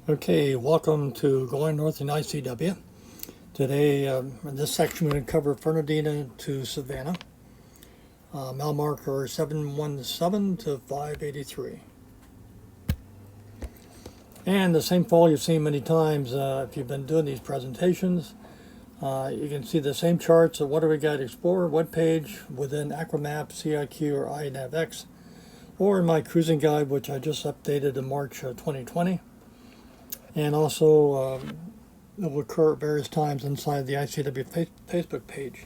Okay, welcome to Going North in ICW. Today, in this section, we're going to cover Fernandina to Savannah. Mile marker 717 to 583. And the same fall you've seen many times if you've been doing these presentations. You can see the same charts of Waterway Guide Explorer webpage within Aquamap, CIQ, or iNavX, or in my cruising guide, which I just updated in March 2020. And also, it will occur at various times inside the ICW Facebook page.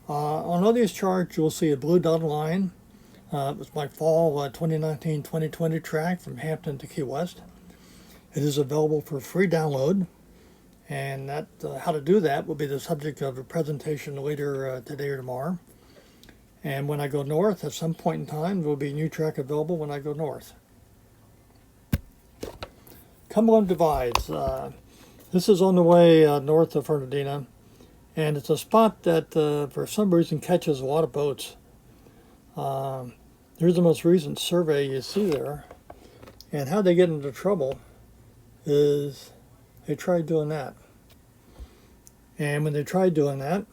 On all these charts, you'll see a blue dotted line. It was my fall 2019-2020 track from Hampton to Key West. It is available for free download, and that how to do that will be the subject of a presentation later today or tomorrow. And when I go north, at some point in time, there will be a new track available when I go north. Cumberland Divides. This is on the way north of Fernandina, and it's a spot that for some reason catches a lot of boats. Here's the most recent survey you see there, and how they get into trouble is they tried doing that. And when they tried doing that,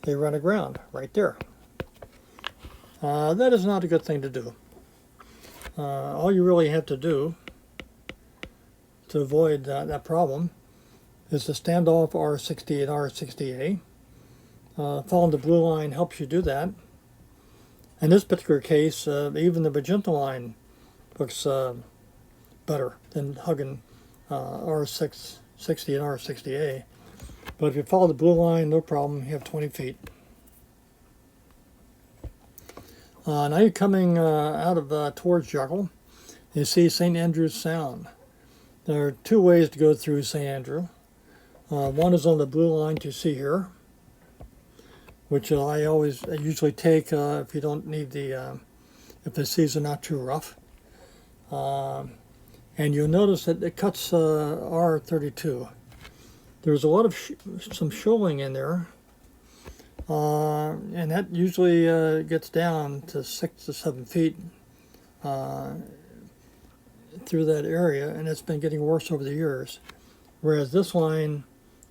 they run aground right there. That is not a good thing to do. All you really have to do to avoid that problem is to stand off R60 and R60A. Following the blue line helps you do that. In this particular case, even the magenta line looks better than hugging R660 and R60A. But if you follow the blue line, no problem, you have 20 feet. Now you're coming out of towards Jekyll. You see St. Andrew's Sound. There are two ways to go through St. Andrew. One is on the blue line you see here, which I usually take if you don't need if the seas are not too rough. And you'll notice that it cuts R32. There's a lot of some shoaling in there, and that usually gets down to 6 to 7 feet through that area, and it's been getting worse over the years. Whereas this line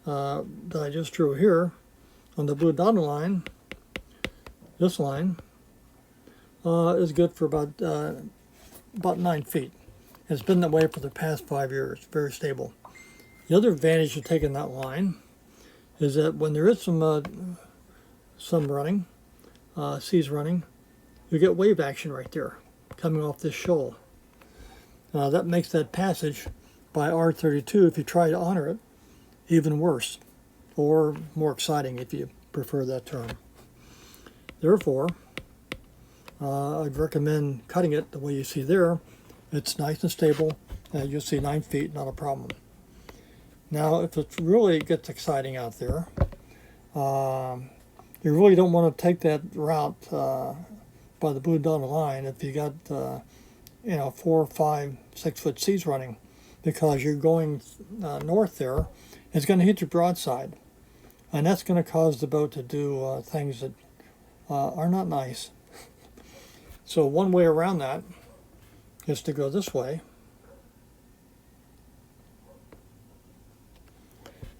that I just drew here on the blue dotted line, this line is good for about 9 feet. It's been that way for the past 5 years, very stable. The other advantage of taking that line is that when there is some running, seas running, you get wave action right there coming off this shoal. That makes that passage by R32, if you try to honor it, even worse, or more exciting if you prefer that term. Therefore, I'd recommend cutting it the way you see there. It's nice and stable, and you'll see 9 feet, not a problem. Now, if it really gets exciting out there, you really don't want to take that route by the blue dotted line if you got 4, 5, 6 foot seas running, because you're going north there. It's going to hit your broadside, and that's going to cause the boat to do things that are not nice. So one way around that is to go this way,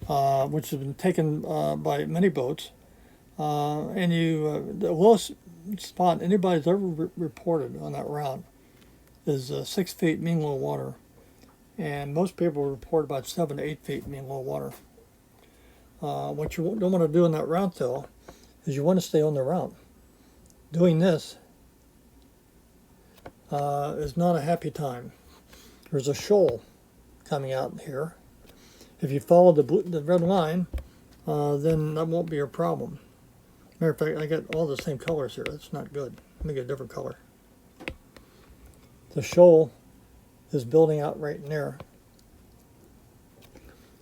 which has been taken by many boats, and the lowest spot anybody's ever reported on that route is 6 feet mean low water, and most people report about 7 to 8 feet mean low water. What you don't want to do in that route, though, is you want to stay on the route. Doing this is not a happy time. There's a shoal coming out here. If you follow the red line, then that won't be a problem. Matter of fact, I got all the same colors here. That's not good. Let me get a different color. The shoal is building out right in there.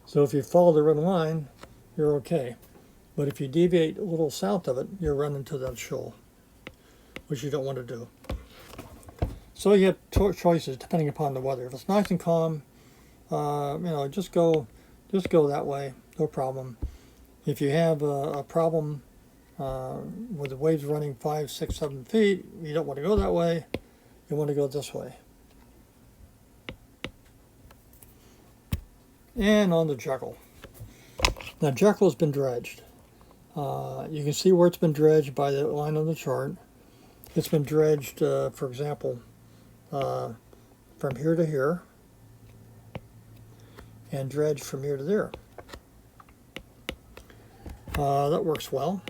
So if you follow the red line, you're okay. But if you deviate a little south of it, you'll run into that shoal, which you don't want to do. So you have choices depending upon the weather. If it's nice and calm, just go that way, no problem. If you have a problem with the waves running 5, 6, 7 feet, you don't want to go that way. You want to go this way. and on the Jekyll. Now Jekyll has been dredged. You can see where it's been dredged by the line on the chart. It's been dredged, for example, from here to here, and dredged from here to there. That works well.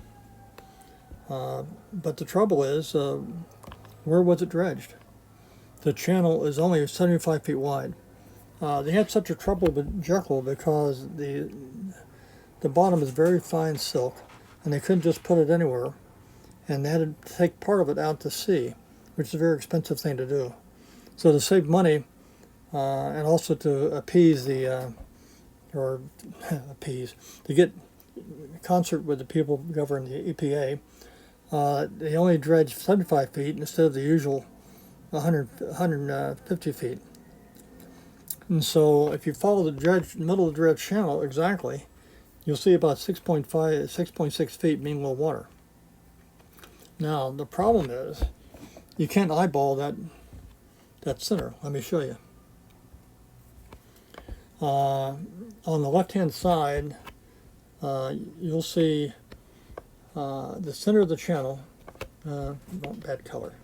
But the trouble is, where was it dredged? The channel is only 75 feet wide. They had such a trouble with Jekyll because the bottom is very fine silk, and they couldn't just put it anywhere, and they had to take part of it out to sea, which is a very expensive thing to do. So to save money, and also to appease to get concert with the people governing the EPA, they only dredged 75 feet instead of the usual 150 feet. And so if you follow the middle of the dredge channel exactly, you'll see about 6.6 feet mean low water. Now the problem is you can't eyeball that center. Let me show you. On the left-hand side, you'll see the center of the channel. Bad color.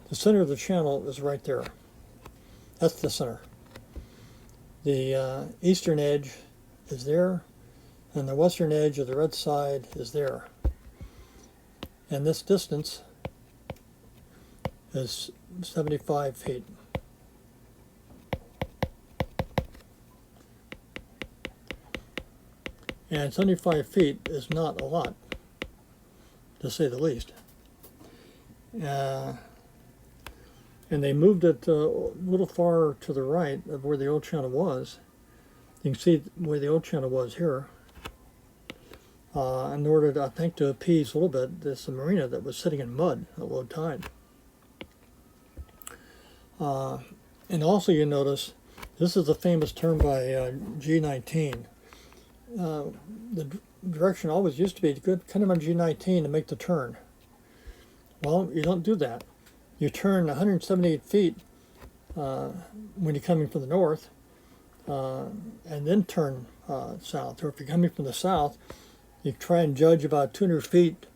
The center of the channel is right there. That's the center. The eastern edge is there, and the western edge of the red side is there. And this distance is 75 feet. And 75 feet is not a lot, to say the least. And they moved it a little far to the right of where the old channel was. You can see where the old channel was here. In order, I think, to appease a little bit this marina that was sitting in mud at low tide. And also you notice, this is a famous term by G19. The direction always used to be good, kind of on G19 to make the turn. Well, you don't do that. You turn 178 feet when you're coming from the north, and then turn south. Or if you're coming from the south, you try and judge about 200 feet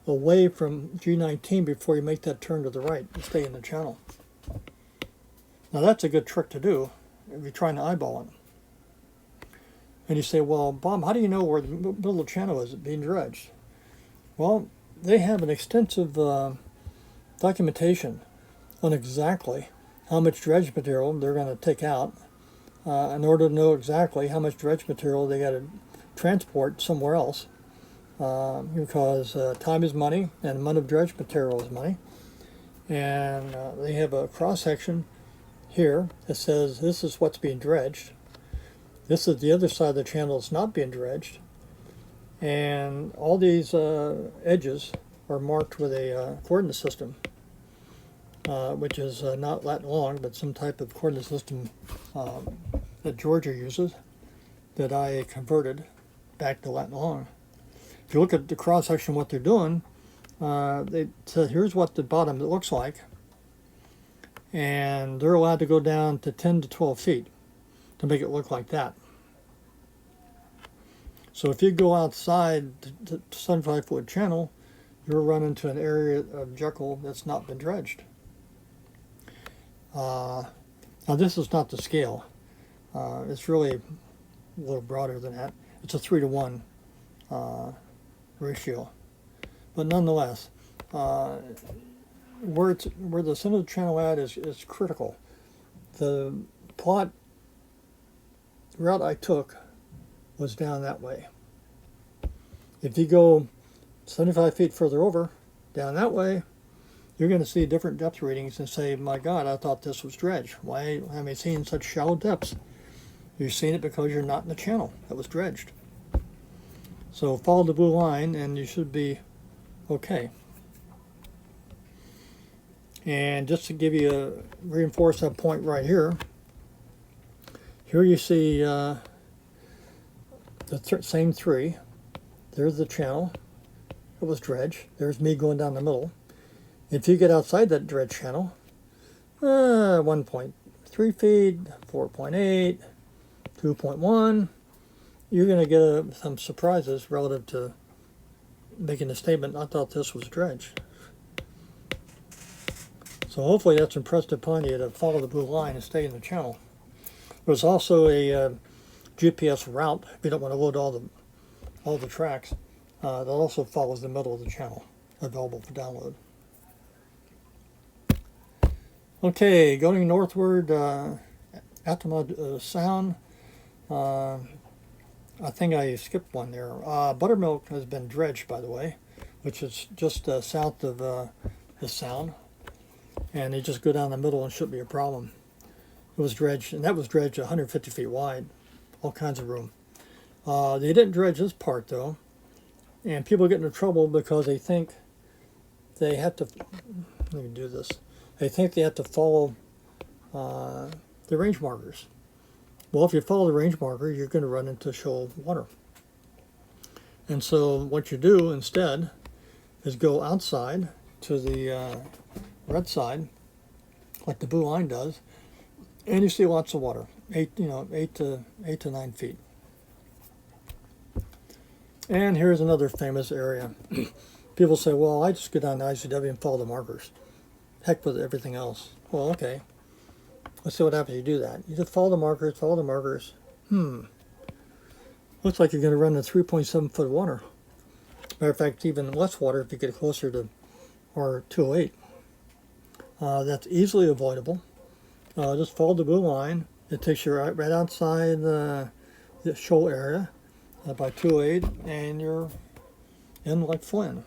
away from G19 before you make that turn to the right and stay in the channel. Now that's a good trick to do if you're trying to eyeball it. And you say, well, Bob, how do you know where the middle of the channel is being dredged? Well, they have an extensive documentation on exactly how much dredge material they're going to take out in order to know exactly how much dredge material they got to transport somewhere else, because time is money and the amount of dredge material is money. And they have a cross section here that says this is what's being dredged. This is the other side of the channel that's not being dredged. And all these edges are marked with a coordinate system, which is not Latin long, but some type of coordinate system that Georgia uses that I converted back to Latin long. If you look at the cross section, what they're doing, they said here's what the bottom looks like, and they're allowed to go down to 10 to 12 feet to make it look like that. So if you go outside the 75-foot channel, you'll run into an area of Jekyll that's not been dredged. Now this is not the scale. It's really a little broader than that. It's a 3-to-1 ratio. But nonetheless, where the center of the channel at is critical. The plot route I took was down that way. If you go 75 feet further over, down that way, you're going to see different depth readings and say, my God, I thought this was dredge. Why am I seeing such shallow depths? You're seeing it because you're not in the channel that was dredged. So follow the blue line and you should be okay. And just to give you reinforce that point right here, here you see the same three. There's the channel. It was dredge. There's me going down the middle. If you get outside that dredge channel, 1.3 3 feet, 4.8, 2.1. You're going to get some surprises relative to making a statement, I thought this was dredge. So hopefully that's impressed upon you to follow the blue line and stay in the channel. There's also a GPS route if you don't want to load all the tracks. That also follows the middle of the channel, available for download. Okay, going northward, Altamont Sound. I think I skipped one there. Buttermilk has been dredged, by the way, which is just south of the sound. And you just go down the middle and shouldn't be a problem. It was dredged, and that was dredged 150 feet wide, all kinds of room. They didn't dredge this part, though, and people get into trouble because they think they have to, let me do this, they think they have to follow the range markers. Well, if you follow the range marker, you're going to run into shoal water. And so what you do instead is go outside to the red side, like the blue line does, and you see lots of water, 8 to 9 feet. And here's another famous area. People say, well, I just go down to ICW and follow the markers. Heck with everything else. Well, okay. Let's see what happens if you do that. You just follow the markers, follow the markers. Looks like you're going to run into 3.7 foot water. Matter of fact, even less water if you get closer to R208. That's easily avoidable. Just follow the blue line. It takes you right outside the shoal area by 208, and you're in like Flynn.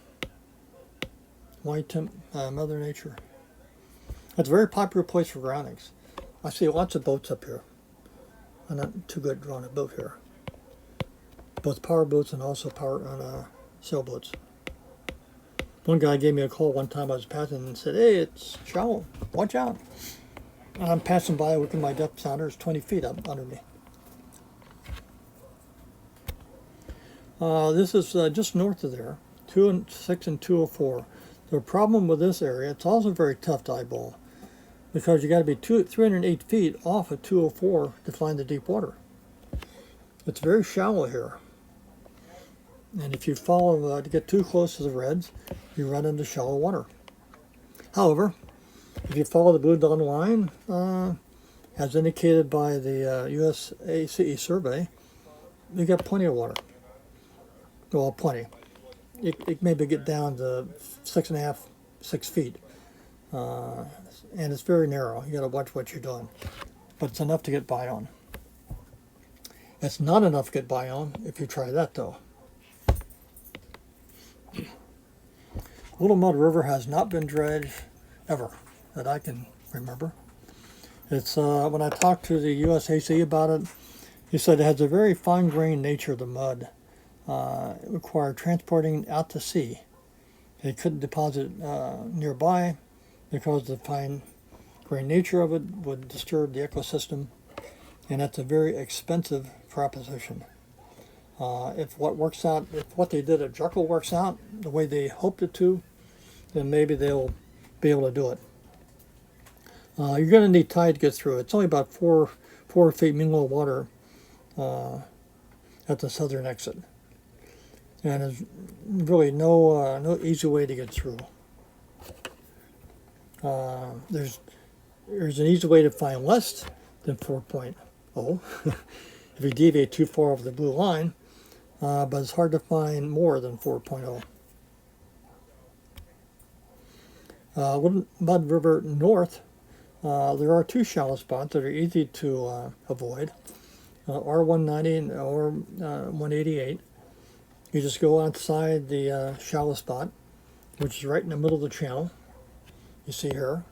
Mother Nature. It's a very popular place for groundings. I see lots of boats up here. I'm not too good at drawing a boat here. Both power boats and also sailboats. One guy gave me a call one time I was passing and said, hey, it's shallow, watch out. And I'm passing by with my depth sounder, it's 20 feet up under me. This is just north of there, 206 and 204. The problem with this area, it's also very tough to eyeball because you got to be 308 feet off of 204 to find the deep water. It's very shallow here. And if you follow to get too close to the reds, you run into shallow water. However, if you follow the blue dotted line, as indicated by the US ACE survey, you got plenty of water. Well, plenty. It maybe get down to 6.5, 6 feet. And it's very narrow. You got to watch what you're doing. But it's enough to get by on. It's not enough to get by on if you try that, though. Little Mud River has not been dredged ever that I can remember. It's when I talked to the USAC about it, he said it has a very fine-grained nature of the mud. It required transporting out to sea. They couldn't deposit nearby because the fine-grained nature of it would disturb the ecosystem, and that's a very expensive proposition. If what they did at Jekyll works out the way they hoped it to, then maybe they'll be able to do it. You're going to need tide to get through. It's only about 4 feet mean low water at the southern exit, and there's really no easy way to get through. There's an easy way to find less than 4.0 if you deviate too far over the blue line, but it's hard to find more than 4.0. Mud River North, there are 2 shallow spots that are easy to avoid, R190 and R188. You just go outside the shallow spot, which is right in the middle of the channel, you see here,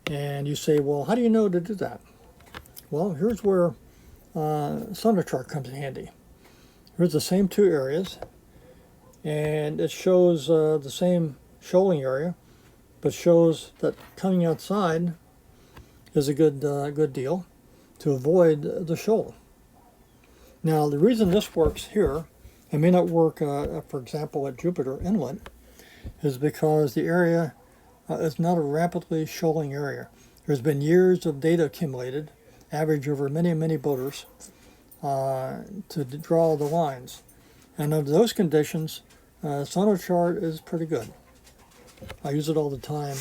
and you say, well, how do you know to do that? Well, here's where sonar chart comes in handy. Here's the same 2 areas, and it shows the same shoaling area, but shows that coming outside is a good deal to avoid the shoal. Now, the reason this works here, and may not work, for example, at Jupiter Inlet, is because the area is not a rapidly shoaling area. There's been years of data accumulated, average over many, many boaters, to draw the lines. And under those conditions, sonar chart is pretty good. I use it all the time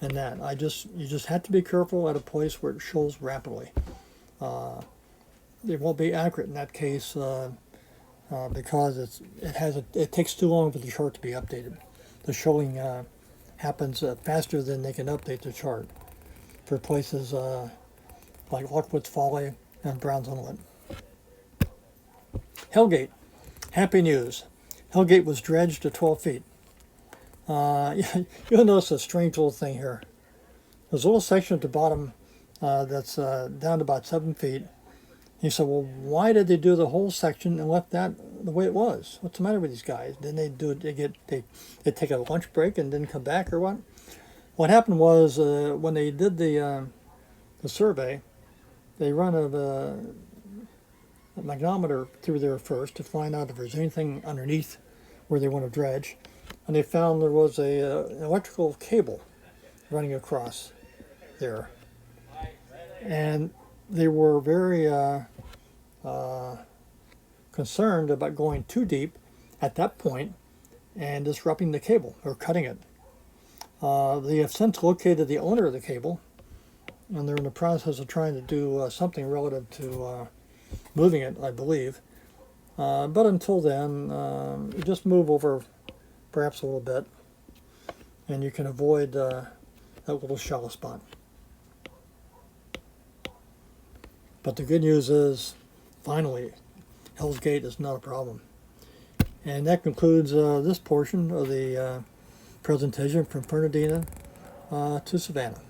in that. You just have to be careful at a place where it shoals rapidly. It won't be accurate in that case because it takes too long for the chart to be updated. The shoaling happens faster than they can update the chart for places like Lockwood's Folly and Brown's Inlet. Hellgate, happy news. Hellgate was dredged to 12 feet. You'll notice a strange little thing here. There's a little section at the bottom that's down to about 7 feet. He said, well, why did they do the whole section and left that the way it was? What's the matter with these guys? Didn't they do it? They take a lunch break and didn't come back or what? What happened was when they did the survey, they run a magnetometer through there first to find out if there's anything underneath where they want to dredge, and they found there was an electrical cable running across there, and they were very concerned about going too deep at that point and disrupting the cable or cutting it. They have since located the owner of the cable, and they're in the process of trying to do something relative to moving it, I believe. But until then, you just move over perhaps a little bit, and you can avoid that little shallow spot. But the good news is, finally, Hell's Gate is not a problem. And that concludes this portion of the presentation from Fernandina to Savannah.